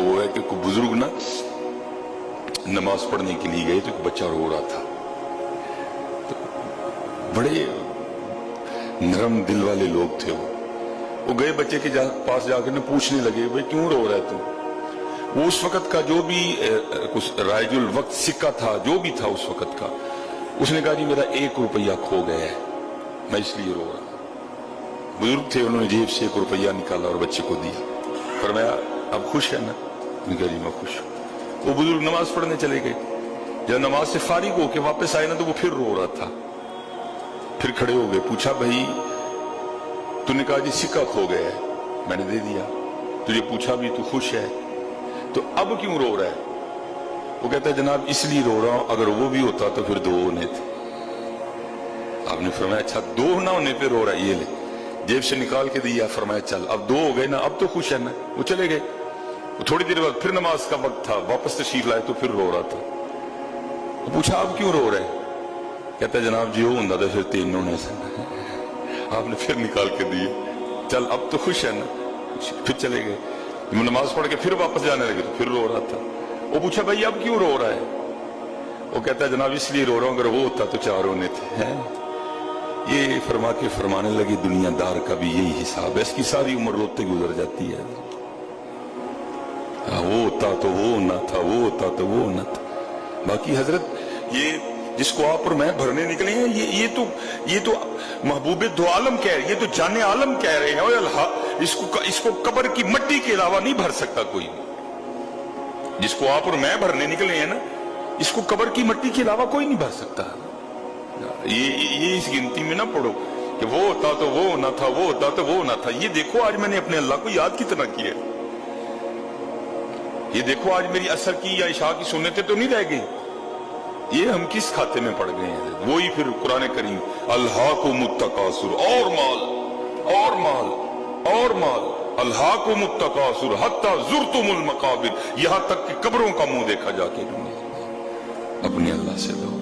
وہ ہے کہ کوئی بزرگ نا نماز پڑھنے کے لیے گئے تو ایک بچہ رو رہا تھا، تو بڑے نرم دل والے لوگ تھے، وہ گئے بچے کے پاس جا کر پوچھنے لگے بھائی کیوں رو رہا ہے تو؟ وہ اس وقت کا جو بھی رائج الوقت سکہ تھا، جو بھی تھا اس وقت کا، اس نے کہا جی میرا 1 روپیہ کھو گیا ہے، میں اس لیے رو رہا ہوں۔ بزرگ تھے، انہوں نے جیب سے 1 روپیہ نکالا اور بچے کو دیا، فرمایا اب خوش ہے نا؟ میں کہا جی میں خوش ہوں۔ وہ بزرگ نماز پڑھنے چلے گئے، جب نماز سے فارغ ہو کے واپس آئے نا تو وہ پھر رو رہا تھا، پھر کھڑے ہو گئے، پوچھا بھائی تو نے کہا جی سکہ کھو گیا ہے، میں نے دے دیا، تجھے پوچھا بھی تو خوش ہے، تو اب کیوں رو رہا ہے؟ وہ کہتا ہے جناب اس لیے رو رہا ہوں، اگر وہ بھی ہوتا تو پھر 2 ہونے تھے۔ آپ نے فرمایا اچھا 2 نہ ہونے پہ رو رہا ہے، یہ لے، جیب سے نکال کے دیا، فرمایا چل اب 2 ہو گئے نا، اب تو خوش ہے نا۔ وہ چلے گئے، وہ تھوڑی دیر بعد پھر نماز کا وقت تھا، واپس تشریف لائے تو پھر رو رہا تھا۔ وہ پوچھا اب کیوں رو رہا ہے؟ کہتا ہے جناب جی وہ ہوں تھا پھر 3 ہونے سے۔ آپ نے پھر نکال کے دیے، چل اب تو خوش ہے نا، پھر چلے گئے، نماز پڑھ کے پھر واپس جانے لگے تو پھر رو رہا تھا۔ وہ پوچھا بھائی اب کیوں رو رہا ہے؟ وہ کہتا ہے جناب اس لیے رو رہا ہوں، اگر وہ ہوتا تو 4 ہونے تھے۔ یہ فرما کے فرمانے لگے دنیا دار کا بھی یہی حساب ہے، اس کی ساری عمر روتے گزر جاتی ہے، وہ ہوتا تو وہ نہ تھا، وہ ہوتا تو وہ نہ تھا۔ باقی حضرت یہ جس کو آپ اور میں بھرنے نکلے ہیں، یہ تو محبوب دو عالم کہہ رہے ہیں، یہ تو جان عالم کہہ رہے ہیں، اوے اللہ اس کو قبر کی مٹی کے علاوہ نہیں بھر سکتا کوئی۔ جس کو آپ اور میں بھرنے نکلے ہیں نا، اس کو قبر کی مٹی کے علاوہ کوئی نہیں بھر سکتا۔ یہ اس گنتی میں نہ پڑھو کہ وہ ہوتا تو وہ نہ تھا، وہ ہوتا تو وہ نہ تھا۔ یہ دیکھو آج میں نے اپنے اللہ کو یاد کتنا کیا ہے، یہ دیکھو آج میری عصر کی یا عشاء کی سنتیں تو نہیں رہ گئی، یہ ہم کس کھاتے میں پڑ گئے ہیں؟ وہی پھر قرآن کریم الہاکم التکاثر، اور مال اور مال اور مال، الہاکم التکاثر حتی زرتم المقابر، یہاں تک کہ قبروں کا منہ دیکھا جا کے۔ اپنے اللہ سے لو۔